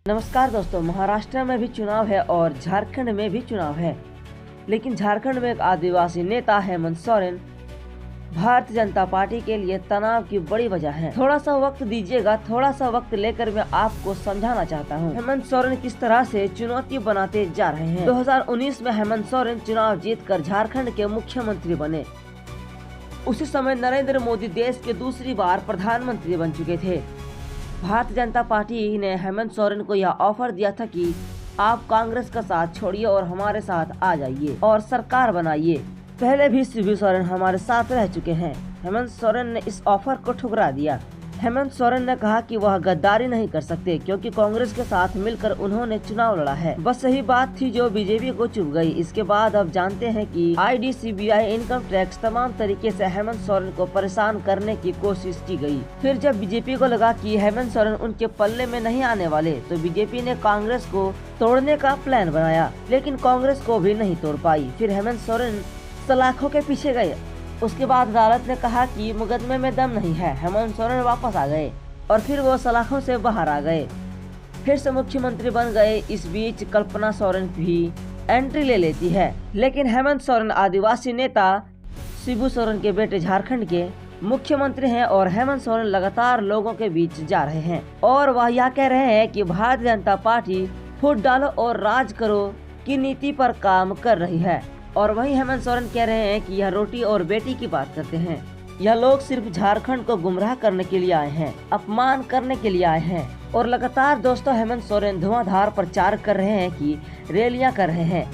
नमस्कार दोस्तों, महाराष्ट्र में भी चुनाव है और झारखंड में भी चुनाव है। लेकिन झारखंड में एक आदिवासी नेता हेमंत सोरेन भारतीय जनता पार्टी के लिए तनाव की बड़ी वजह है। थोड़ा सा वक्त दीजिएगा, थोड़ा सा वक्त लेकर मैं आपको समझाना चाहता हूँ हेमंत सोरेन किस तरह से चुनौती बनाते जा रहे हैं। 2019 में हेमंत सोरेन चुनाव जीतकर झारखंड के मुख्यमंत्री बने। उसी समय नरेंद्र मोदी देश के दूसरी बार प्रधानमंत्री बन चुके थे। भारतीय जनता पार्टी ने हेमंत सोरेन को यह ऑफर दिया था कि आप कांग्रेस का साथ छोड़िए और हमारे साथ आ जाइए और सरकार बनाइए। पहले भी शिबू सोरेन हमारे साथ रह चुके हैं। हेमंत सोरेन ने इस ऑफर को ठुकरा दिया। हेमंत सोरेन ने कहा कि वह गद्दारी नहीं कर सकते क्योंकि कांग्रेस के साथ मिलकर उन्होंने चुनाव लड़ा है। बस यही बात थी जो बीजेपी को चुभ गई। इसके बाद अब जानते हैं कि ईडी, सीबीआई, इनकम टैक्स तमाम तरीके से हेमंत सोरेन को परेशान करने की कोशिश की गई। फिर जब बीजेपी को लगा कि हेमंत सोरेन उनके पल्ले में नहीं आने वाले तो बीजेपी ने कांग्रेस को तोड़ने का प्लान बनाया, लेकिन कांग्रेस को भी नहीं तोड़ पाई। फिर हेमंत सोरेन सलाखों के पीछे गए। उसके बाद अदालत ने कहा कि मुकदमे में दम नहीं है। हेमंत सोरेन वापस आ गए और फिर वो सलाखों से बाहर आ गए, फिर से मुख्यमंत्री बन गए। इस बीच कल्पना सोरेन भी एंट्री ले लेती है, लेकिन हेमंत सोरेन आदिवासी नेता शिबू सोरेन के बेटे झारखंड के मुख्यमंत्री हैं और हेमंत सोरेन लगातार लोगों के बीच जा रहे हैं और वह यह कह रहे हैं कि भारतीय जनता पार्टी फूट डालो और राज करो की नीति पर काम कर रही है। और वहीं हेमंत सोरेन कह रहे हैं कि यह रोटी और बेटी की बात करते हैं। यह लोग सिर्फ झारखंड को गुमराह करने के लिए आए हैं, अपमान करने के लिए आए हैं। और लगातार दोस्तों हेमंत सोरेन धुआंधार प्रचार कर रहे हैं कि रैलियां कर रहे हैं,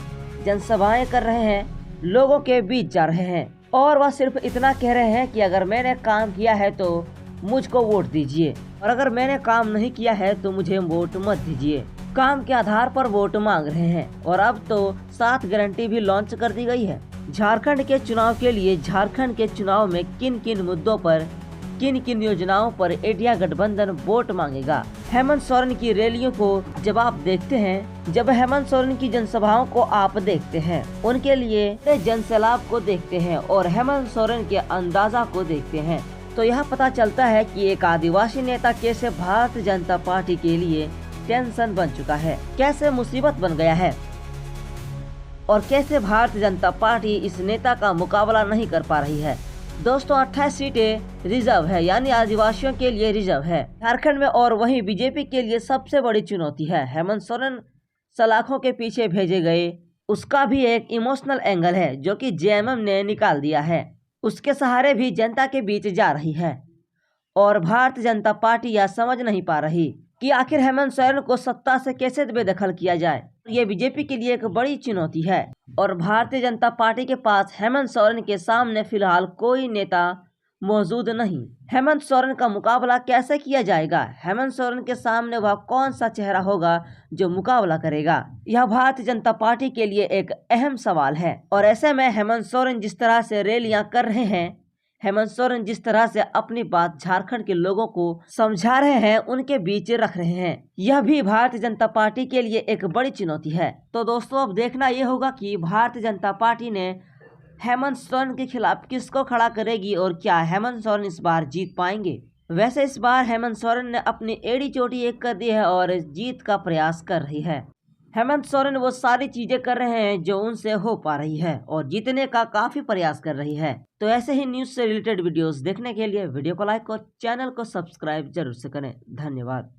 जनसभाएं कर रहे हैं, लोगों के बीच जा रहे हैं। और वह सिर्फ इतना कह रहे हैं कि अगर मैंने काम किया है तो मुझको वोट दीजिए और अगर मैंने काम नहीं किया है तो मुझे वोट मत दीजिए। काम के आधार पर वोट मांग रहे हैं। और अब तो 7 गारंटी भी लॉन्च कर दी गई है झारखंड के चुनाव के लिए। झारखंड के चुनाव में किन किन मुद्दों पर, किन किन योजनाओं पर इंडिया गठबंधन वोट मांगेगा। हेमंत सोरेन की रैलियों को जब आप देखते हैं, जब हेमंत सोरेन की जनसभाओं को आप देखते हैं, उनके लिए जनसैलाब को देखते हैं और हेमंत सोरेन के अंदाजा को देखते हैं, तो यह पता चलता है कि एक आदिवासी नेता कैसे भारतीय जनता पार्टी के लिए टेंशन बन चुका है, कैसे मुसीबत बन गया है और कैसे भारतीय जनता पार्टी इस नेता का मुकाबला नहीं कर पा रही है। दोस्तों 28 सीटें रिजर्व है, यानी आदिवासियों के लिए रिजर्व है झारखंड में। और वहीं बीजेपी के लिए सबसे बड़ी चुनौती है हेमंत सोरेन सलाखों के पीछे भेजे गए। उसका भी एक इमोशनल एंगल है जो कि जेएमएम ने निकाल दिया है। उसके सहारे भी जनता के बीच जा रही है और भारतीय जनता पार्टी यह समझ नहीं पा रही कि आखिर हेमंत सोरेन को सत्ता से कैसे बेदखल किया जाए। ये बीजेपी के लिए एक बड़ी चुनौती है और भारतीय जनता पार्टी के पास हेमंत सोरेन के सामने फिलहाल कोई नेता मौजूद नहीं। हेमंत सोरेन का मुकाबला कैसे किया जाएगा? हेमंत सोरेन के सामने वह कौन सा चेहरा होगा जो मुकाबला करेगा? यह भारतीय जनता पार्टी के लिए एक अहम सवाल है। और ऐसे में हेमंत सोरेन जिस तरह से रैलियां कर रहे हैं, हेमंत सोरेन जिस तरह से अपनी बात झारखंड के लोगों को समझा रहे हैं, उनके बीच रख रहे हैं, यह भी भारतीय जनता पार्टी के लिए एक बड़ी चुनौती है। तो दोस्तों अब देखना यह होगा कि भारतीय जनता पार्टी ने हेमंत सोरेन के खिलाफ किसको खड़ा करेगी और क्या हेमंत सोरेन इस बार जीत पाएंगे। वैसे इस बार हेमंत सोरेन ने अपनी एड़ी चोटी एक कर दी है और जीत का प्रयास कर रही है। हेमंत सोरेन वो सारी चीजें कर रहे हैं जो उनसे हो पा रही है और जीतने का काफी प्रयास कर रही है। तो ऐसे ही न्यूज से रिलेटेड वीडियोस देखने के लिए वीडियो को लाइक और चैनल को सब्सक्राइब जरूर से करें। धन्यवाद।